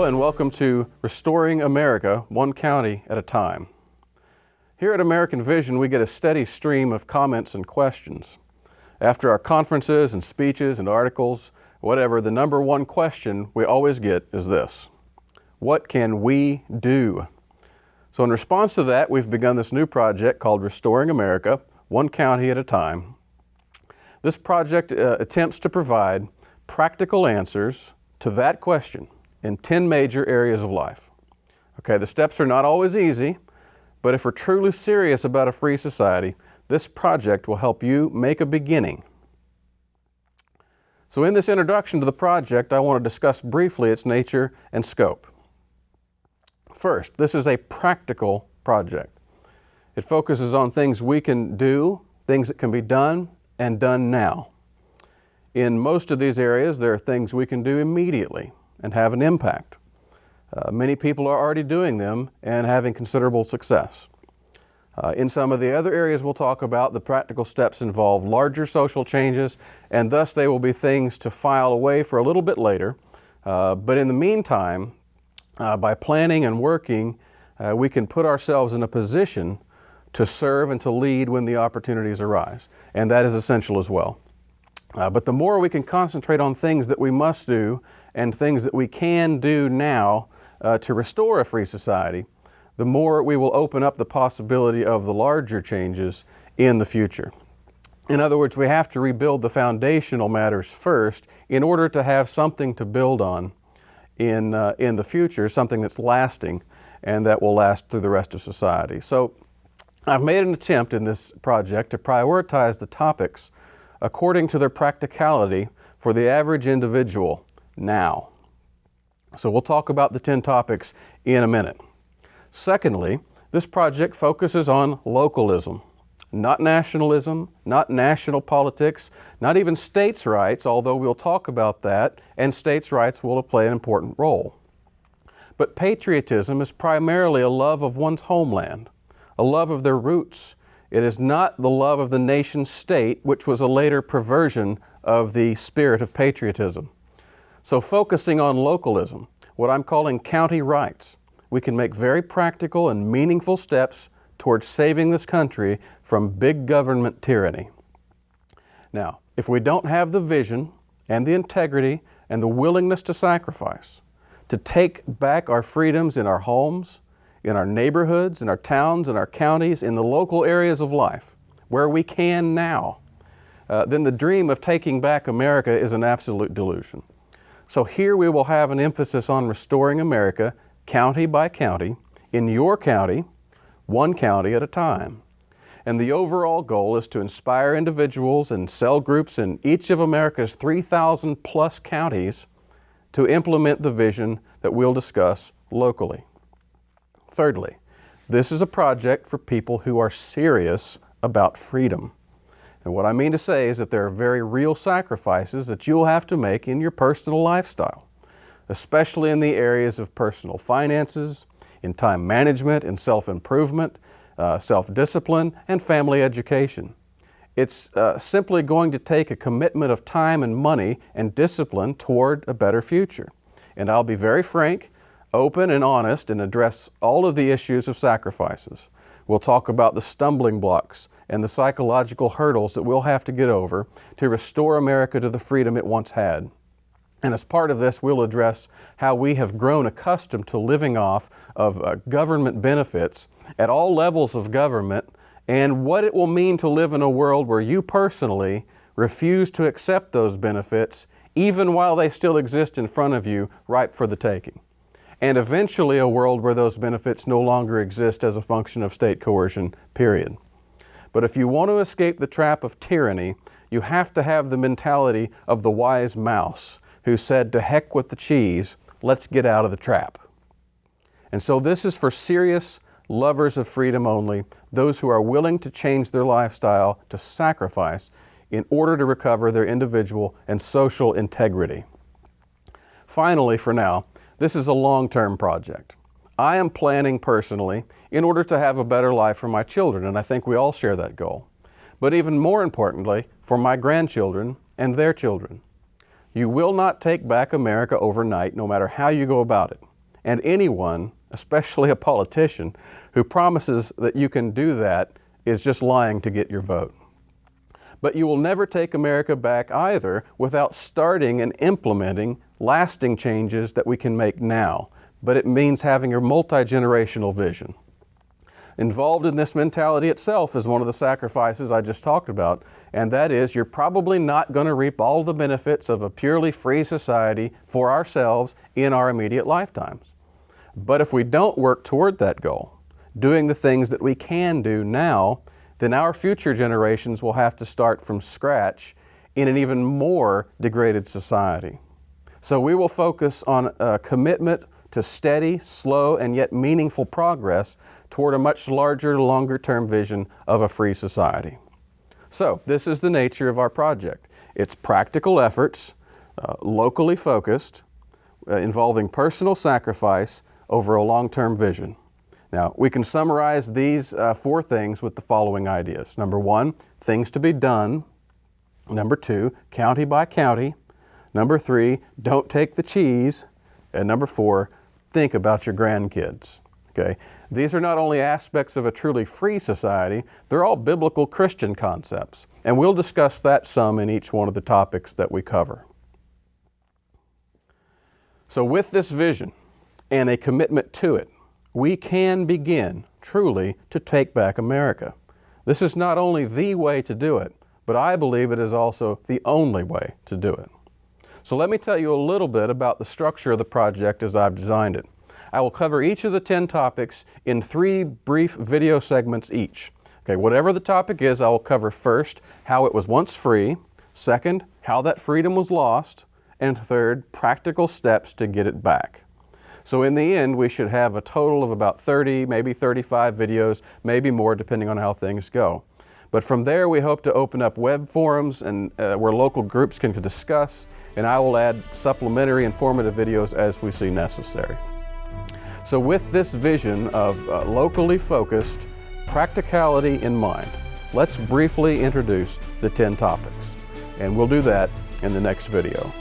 and welcome to Restoring America, one county at a time. Here at American Vision, we get a steady stream of comments and questions. After our conferences and speeches and articles, whatever, the number one question we always get is this: what can we do? So in response to that, we've begun this new project called Restoring America, one county at a time. This project attempts to provide practical answers to that question in 10 major areas of life. Okay, the steps are not always easy, but if we're truly serious about a free society, this project will help you make a beginning. So in this introduction to the project, I want to discuss briefly its nature and scope. First, this is a practical project. It focuses on things we can do, things that can be done, and done now. In most of these areas, there are things we can do immediately and have an impact. Many people are already doing them and having considerable success. In some of the other areas we'll talk about, the practical steps involve larger social changes, and thus they will be things to file away for a little bit later. But in the meantime, by planning and working, we can put ourselves in a position to serve and to lead when the opportunities arise, and that is essential as well. But the more we can concentrate on things that we must do and things that we can do now to restore a free society, the more we will open up the possibility of the larger changes in the future. In other words, we have to rebuild the foundational matters first in order to have something to build on in the future, something that's lasting and that will last through the rest of society. So I've made an attempt in this project to prioritize the topics according to their practicality for the average individual now. So we'll talk about the 10 topics in a minute. Secondly, this project focuses on localism, not nationalism, not national politics, not even states' rights, although we'll talk about that, and states' rights will play an important role. But patriotism is primarily a love of one's homeland, a love of their roots. It is not the love of the nation state, which was a later perversion of the spirit of patriotism. So focusing on localism, what I'm calling county rights, we can make very practical and meaningful steps towards saving this country from big government tyranny. Now, if we don't have the vision and the integrity and the willingness to sacrifice, to take back our freedoms in our homes, in our neighborhoods, in our towns, in our counties, in the local areas of life, where we can now, then the dream of taking back America is an absolute delusion. So here we will have an emphasis on restoring America, county by county, in your county, one county at a time. And the overall goal is to inspire individuals and cell groups in each of America's 3,000 plus counties to implement the vision that we'll discuss locally. Thirdly, this is a project for people who are serious about freedom. And what I mean to say is that there are very real sacrifices that you'll have to make in your personal lifestyle, especially in the areas of personal finances, in time management, in self-improvement, self-discipline, and family education. It's simply going to take a commitment of time and money and discipline toward a better future. And I'll be very frank, open and honest, and address all of the issues of sacrifices. We'll talk about the stumbling blocks and the psychological hurdles that we'll have to get over to restore America to the freedom it once had. And as part of this, we'll address how we have grown accustomed to living off of government benefits at all levels of government, and what it will mean to live in a world where you personally refuse to accept those benefits, even while they still exist in front of you, ripe for the taking. And eventually a world where those benefits no longer exist as a function of state coercion, period. But if you want to escape the trap of tyranny, you have to have the mentality of the wise mouse who said, "To heck with the cheese, let's get out of the trap." And so this is for serious lovers of freedom only, those who are willing to change their lifestyle, to sacrifice in order to recover their individual and social integrity. Finally, for now, this is a long-term project. I am planning personally in order to have a better life for my children, and I think we all share that goal. But even more importantly, for my grandchildren and their children. You will not take back America overnight, no matter how you go about it. And anyone, especially a politician, who promises that you can do that is just lying to get your vote. But you will never take America back either without starting and implementing lasting changes that we can make now. But it means having a multi-generational vision. Involved in this mentality itself is one of the sacrifices I just talked about, and that is you're probably not going to reap all the benefits of a purely free society for ourselves in our immediate lifetimes. But if we don't work toward that goal, doing the things that we can do now, then our future generations will have to start from scratch in an even more degraded society. So we will focus on a commitment to steady, slow, and yet meaningful progress toward a much larger, longer-term vision of a free society. So this is the nature of our project. It's practical efforts, locally focused, involving personal sacrifice over a long-term vision. Now, we can summarize these 4 things with the following ideas. Number 1, things to be done. Number 2, county by county. Number 3, don't take the cheese. And number 4, think about your grandkids. Okay? These are not only aspects of a truly free society, they're all biblical Christian concepts. And we'll discuss that some in each one of the topics that we cover. So with this vision and a commitment to it, we can begin truly to take back America. This is not only the way to do it, but I believe it is also the only way to do it. So let me tell you a little bit about the structure of the project as I've designed it. I will cover each of the 10 topics in 3 brief video segments each. Okay, whatever the topic is, I will cover first how it was once free, second, how that freedom was lost, and third, practical steps to get it back. So in the end, we should have a total of about 30, maybe 35 videos, maybe more depending on how things go. But from there, we hope to open up web forums and where local groups can discuss, and I will add supplementary informative videos as we see necessary. So with this vision of locally focused practicality in mind, let's briefly introduce the 10 topics. And we'll do that in the next video.